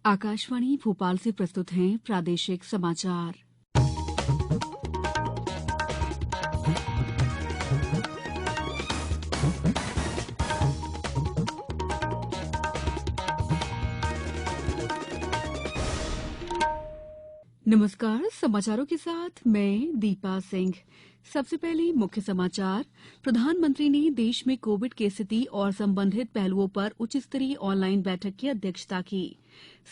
आकाशवाणी भोपाल से प्रस्तुत हैं प्रादेशिक समाचार। नमस्कार, समाचारों के साथ मैं दीपा सिंह। सबसे पहले मुख्य समाचार। प्रधानमंत्री ने देश में कोविड की स्थिति और संबंधित पहलुओं पर उच्च स्तरीय ऑनलाइन बैठक की अध्यक्षता की।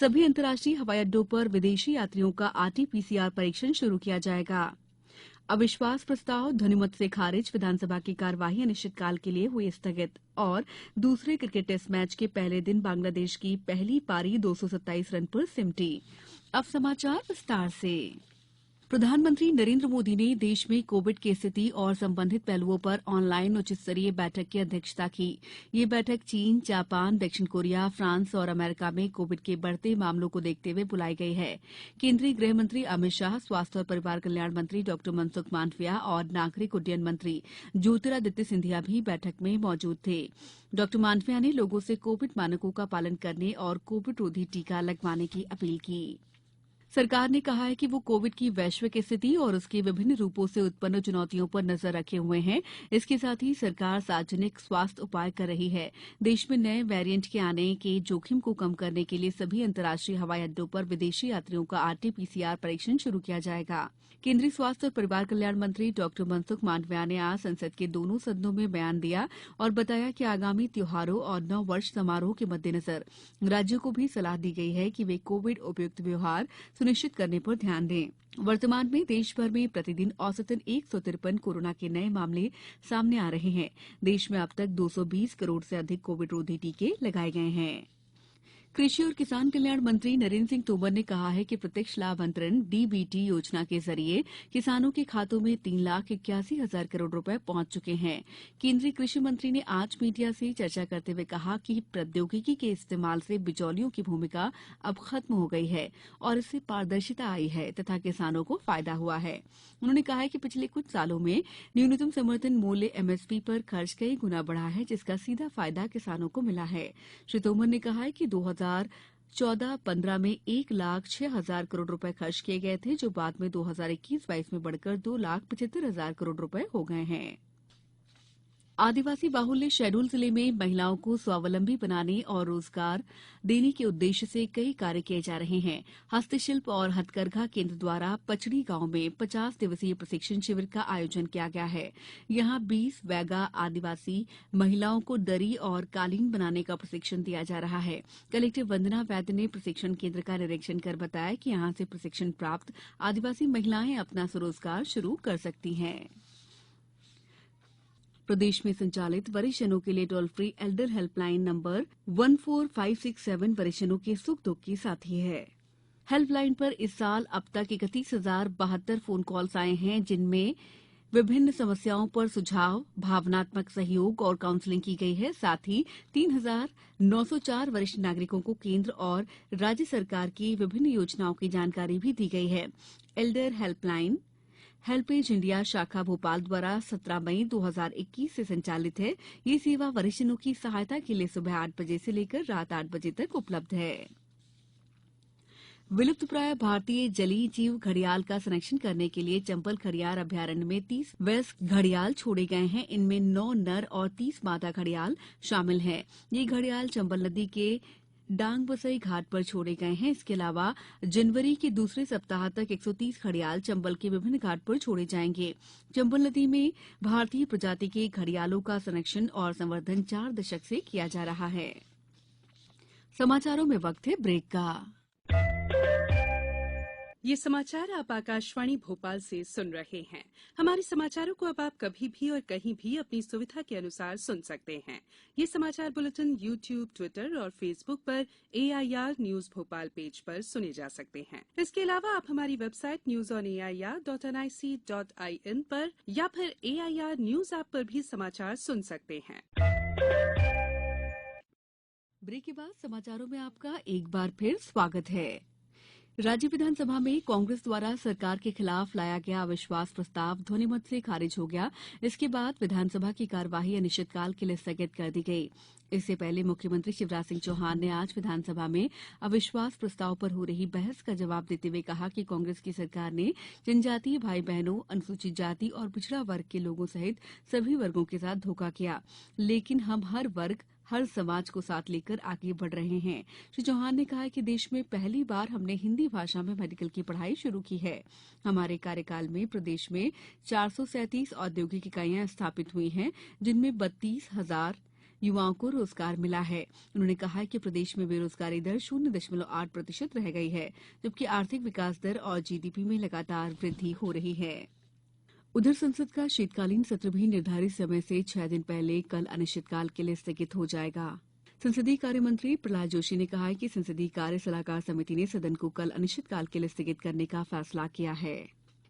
सभी अंतर्राष्ट्रीय हवाई अड्डों पर विदेशी यात्रियों का आरटी-पीसीआर परीक्षण शुरू किया जाएगा। अविश्वास प्रस्ताव ध्वनिमत से खारिज, विधानसभा की कार्यवाही अनिश्चितकाल के लिए हुई स्थगित। और दूसरे क्रिकेट टेस्ट मैच के पहले दिन बांग्लादेश की पहली पारी 227 रन पर सिमटी। अब समाचार विस्तार से। प्रधानमंत्री नरेंद्र मोदी ने देश में कोविड की स्थिति और संबंधित पहलुओं पर ऑनलाइन उच्च स्तरीय बैठक की अध्यक्षता की। ये बैठक चीन, जापान, दक्षिण कोरिया, फ्रांस और अमेरिका में कोविड के बढ़ते मामलों को देखते हुए बुलाई गई है। केंद्रीय गृह मंत्री अमित शाह, स्वास्थ्य और परिवार कल्याण मंत्री डॉ मनसुख मांडविया और नागरिक उड्डयन मंत्री ज्योतिरादित्य सिंधिया भी बैठक में मौजूद थे। डॉ मांडविया ने लोगों से कोविड मानकों का पालन करने और कोविड रोधी टीका लगवाने की अपील की। सरकार ने कहा है कि वो कोविड की वैश्विक स्थिति और उसके विभिन्न रूपों से उत्पन्न चुनौतियों पर नजर रखे हुए है। इसके साथ ही सरकार सार्वजनिक स्वास्थ्य उपाय कर रही है। देश में नए वेरिएंट के आने के जोखिम को कम करने के लिए सभी अंतर्राष्ट्रीय हवाई अड्डों पर विदेशी यात्रियों का आरटी-पीसीआर परीक्षण शुरू किया जाएगा। केंद्रीय स्वास्थ्य और परिवार कल्याण मंत्री डॉ मनसुख मांडविया ने आज संसद के दोनों सदनों में बयान दिया और बताया कि आगामी त्योहारों और नव वर्ष समारोह के मद्देनजर राज्यों को भी सलाह दी गई है कि वे कोविड उपयुक्त व्यवहार सुनिश्चित करने पर ध्यान दें। वर्तमान में देश भर में प्रतिदिन औसतन 153 कोरोना के नए मामले सामने आ रहे हैं। देश में अब तक 220 करोड़ से अधिक कोविड रोधी टीके लगाए गए हैं। कृषि और किसान कल्याण मंत्री नरेंद्र सिंह तोमर ने कहा है कि प्रत्यक्ष लाभ अंतरण डीबीटी योजना के जरिए किसानों के खातों में 3,81,000 करोड़ रुपए पहुंच चुके हैं। केंद्रीय कृषि मंत्री ने आज मीडिया से चर्चा करते हुए कहा कि प्रौद्योगिकी के इस्तेमाल से बिचौलियों की भूमिका अब खत्म हो गई है और इससे पारदर्शिता आई है तथा किसानों को फायदा हुआ है। उन्होंने कहा कि पिछले कुछ सालों में न्यूनतम समर्थन मूल्य एमएसपी पर खर्च कई गुना बढ़ा है, जिसका सीधा फायदा किसानों को मिला है। श्री तोमर ने कहा कि 2014-15 में 1,06,000 करोड़ रुपए खर्च किए गए थे, जो बाद में 2021-22 में बढ़कर 2,75,000 करोड़ रुपए हो गए हैं। आदिवासी बाहुल्य शहडोल जिले में महिलाओं को स्वावलंबी बनाने और रोजगार देने के उद्देश्य से कई कार्य किए जा रहे हैं। हस्तशिल्प और हथकरघा केंद्र द्वारा पचड़ी गांव में 50 दिवसीय प्रशिक्षण शिविर का आयोजन किया गया है। यहां 20 वैगा आदिवासी महिलाओं को दरी और कालीन बनाने का प्रशिक्षण दिया जा रहा है। कलेक्टर वंदना वैद्य ने प्रशिक्षण केंद्र का निरीक्षण कर बताया कि यहां से प्रशिक्षण प्राप्त आदिवासी महिलाएं अपना स्वरोजगार शुरू कर सकती हैं। प्रदेश में संचालित वरिष्ठजनों के लिए toll free Elder helpline number 14567 वरिष्ठजनों के सुख दुख की साथी है। हेल्पलाइन पर इस साल अब तक 31,072 फोन कॉल्स आए हैं, जिनमें विभिन्न समस्याओं पर सुझाव, भावनात्मक सहयोग और काउंसलिंग की गई है। साथ ही 3,904 वरिष्ठ नागरिकों को केंद्र और राज्य सरकार की विभिन्न योजनाओं की जानकारी भी दी गई है। एल्डर हेल्पलाइन हेल्पेज इंडिया शाखा भोपाल द्वारा 17 मई 2021 से संचालित है। ये सेवा वरिष्ठजनों की सहायता के लिए सुबह 8 बजे से लेकर रात 8 बजे तक उपलब्ध है। विलुप्तप्राय भारतीय जलीय जीव घड़ियाल का संरक्षण करने के लिए चंबल खड़ियाल अभयारण्य में 30 वयस्क घड़ियाल छोड़े गए हैं। इनमें 9 नर और 30 मादा घड़ियाल शामिल हैं। ये घड़ियाल चंबल नदी के डांग बसई घाट पर छोड़े गए हैं। इसके अलावा जनवरी के दूसरे सप्ताह तक 130 घड़ियाल चंबल के विभिन्न घाट पर छोड़े जाएंगे। चंबल नदी में भारतीय प्रजाति के घड़ियालों का संरक्षण और संवर्धन 4 दशक से किया जा रहा है। समाचारों में वक्त है ब्रेक का। ये समाचार आप आकाशवाणी भोपाल से सुन रहे हैं। हमारे समाचारों को अब आप कभी भी और कहीं भी अपनी सुविधा के अनुसार सुन सकते हैं। ये समाचार बुलेटिन YouTube, ट्विटर और फेसबुक पर AIR न्यूज भोपाल पेज पर सुने जा सकते हैं। इसके अलावा आप हमारी वेबसाइट newsonair.nic.in पर या फिर AIR न्यूज ऐप पर भी समाचार सुन सकते हैं। ब्रेक के बाद समाचारों में आपका एक बार फिर स्वागत है। राज्य विधानसभा में कांग्रेस द्वारा सरकार के खिलाफ लाया गया अविश्वास प्रस्ताव ध्वनिमत से खारिज हो गया। इसके बाद विधानसभा की कार्यवाही अनिश्चितकाल के लिए स्थगित कर दी गई। इससे पहले मुख्यमंत्री शिवराज सिंह चौहान ने आज विधानसभा में अविश्वास प्रस्ताव पर हो रही बहस का जवाब देते हुए कहा कि कांग्रेस की सरकार ने जनजातीय भाई बहनों, अनुसूचित जाति और पिछड़ा वर्ग के लोगों सहित सभी वर्गों के साथ धोखा किया, लेकिन हम हर वर्ग, हर समाज को साथ लेकर आगे बढ़ रहे हैं। श्री चौहान ने कहा कि देश में पहली बार हमने हिंदी भाषा में मेडिकल की पढ़ाई शुरू की है। हमारे कार्यकाल में प्रदेश में 437 औद्योगिक इकाइयां स्थापित हुई हैं, जिनमें 32,000 युवाओं को रोजगार मिला है। उन्होंने कहा कि प्रदेश में बेरोजगारी दर 0.8% रह गई है, जबकि आर्थिक विकास दर और जीडीपी में लगातार वृद्धि हो रही है। उधर संसद का शीतकालीन सत्र भी निर्धारित समय से 6 दिन पहले कल अनिश्चितकाल के लिए स्थगित हो जाएगा। संसदीय कार्य मंत्री प्रहलाद जोशी ने कहा है कि संसदीय कार्य सलाहकार समिति ने सदन को कल अनिश्चितकाल के लिए स्थगित करने का फैसला किया है।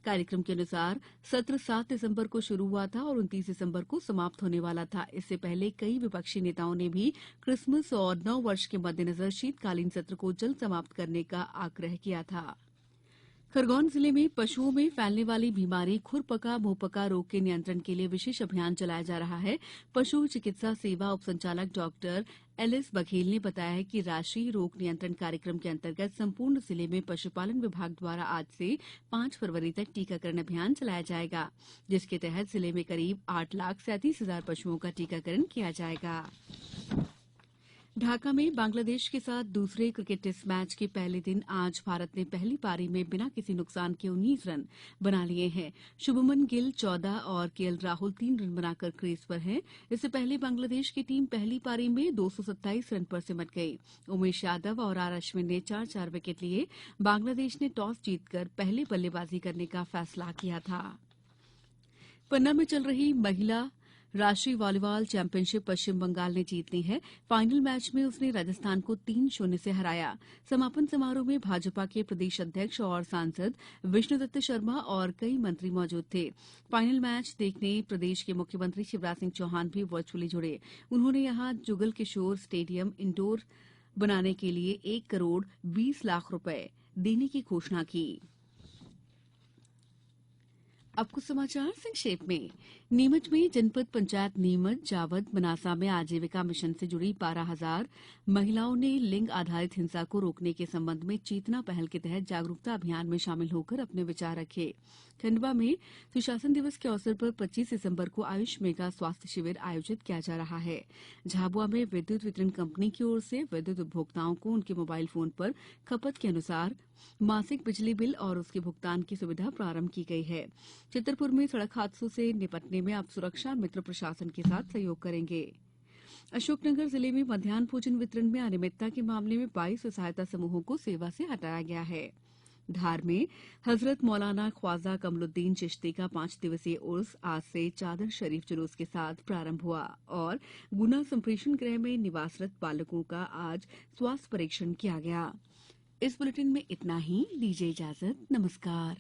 कार्यक्रम के अनुसार सत्र 7 दिसंबर को शुरू हुआ था और 29 दिसंबर को समाप्त होने वाला था। इससे पहले कई विपक्षी नेताओं ने भी क्रिसमस और नव वर्ष के मद्देनजर शीतकालीन सत्र को जल्द समाप्त करने का आग्रह किया था। खरगोन जिले में पशुओं में फैलने वाली बीमारी खुरपका मुंहपका रोग के नियंत्रण के लिए विशेष अभियान चलाया जा रहा है। पशु चिकित्सा सेवा उपसंचालक डॉक्टर एलएस बघेल ने बताया है कि राष्ट्रीय रोग नियंत्रण कार्यक्रम के अंतर्गत संपूर्ण जिले में पशुपालन विभाग द्वारा आज से 5 फरवरी तक टीकाकरण अभियान चलाया जाएगा, जिसके तहत जिले में करीब 8,37,000 पशुओं का टीकाकरण किया जाएगा। ढाका में बांग्लादेश के साथ दूसरे क्रिकेट टेस्ट मैच के पहले दिन आज भारत ने पहली पारी में बिना किसी नुकसान के 19 रन बना लिए हैं। शुभमन गिल 14 और केएल राहुल 3 रन बनाकर क्रीज पर हैं। इससे पहले बांग्लादेश की टीम पहली पारी में 227 रन पर सिमट गई। उमेश यादव और आर अश्विन ने 4-4 विकेट लिए। बांग्लादेश ने टॉस जीतकर पहले बल्लेबाजी करने का फैसला किया था। पन्ना में चल रही महिला राष्ट्रीय वॉलीबॉल चैंपियनशिप पश्चिम बंगाल ने जीत ली है। फाइनल मैच में उसने राजस्थान को 3-0 से हराया। समापन समारोह में भाजपा के प्रदेश अध्यक्ष और सांसद विष्णुदत्त शर्मा और कई मंत्री मौजूद थे। फाइनल मैच देखने प्रदेश के मुख्यमंत्री शिवराज सिंह चौहान भी वर्चुअली जुड़े। उन्होंने यहां जुगल किशोर स्टेडियम इंडोर बनाने के लिए 1 करोड़ 20 लाख रुपए देने की घोषणा की। अब कुछ समाचार संक्षेप में। नीमच में जनपद पंचायत नीमच, जावद, मनासा में आजीविका मिशन से जुड़ी 12,000 महिलाओं ने लिंग आधारित हिंसा को रोकने के संबंध में चेतना पहल के तहत जागरूकता अभियान में शामिल होकर अपने विचार रखे। खंडवा में सुशासन दिवस के अवसर पर 25 दिसंबर को आयुष मेगा स्वास्थ्य शिविर आयोजित किया जा रहा है। झाबुआ में विद्युत वितरण कंपनी की ओर से विद्युत उपभोक्ताओं को उनके मोबाइल फोन पर खपत के अनुसार मासिक बिजली बिल और उसके भुगतान की सुविधा प्रारंभ की गई है। चितरपुर में सड़क हादसों से निपटने में अब सुरक्षा मित्र प्रशासन के साथ सहयोग करेंगे। अशोकनगर जिले में मध्याह्न भोजन वितरण में अनियमितता के मामले में 22 सहायता समूहों को सेवा से हटाया गया है। धार में हजरत मौलाना ख्वाजा कमलुद्दीन चिश्ती का 5 दिवसीय उर्स आज से चादर शरीफ जुलूस के साथ प्रारंभ हुआ और गुना संप्रेषण गृह में निवासरत बालकों का आज स्वास्थ्य परीक्षण किया गया। इस बुलेटिन में इतना ही। दीजिए इजाजत। नमस्कार।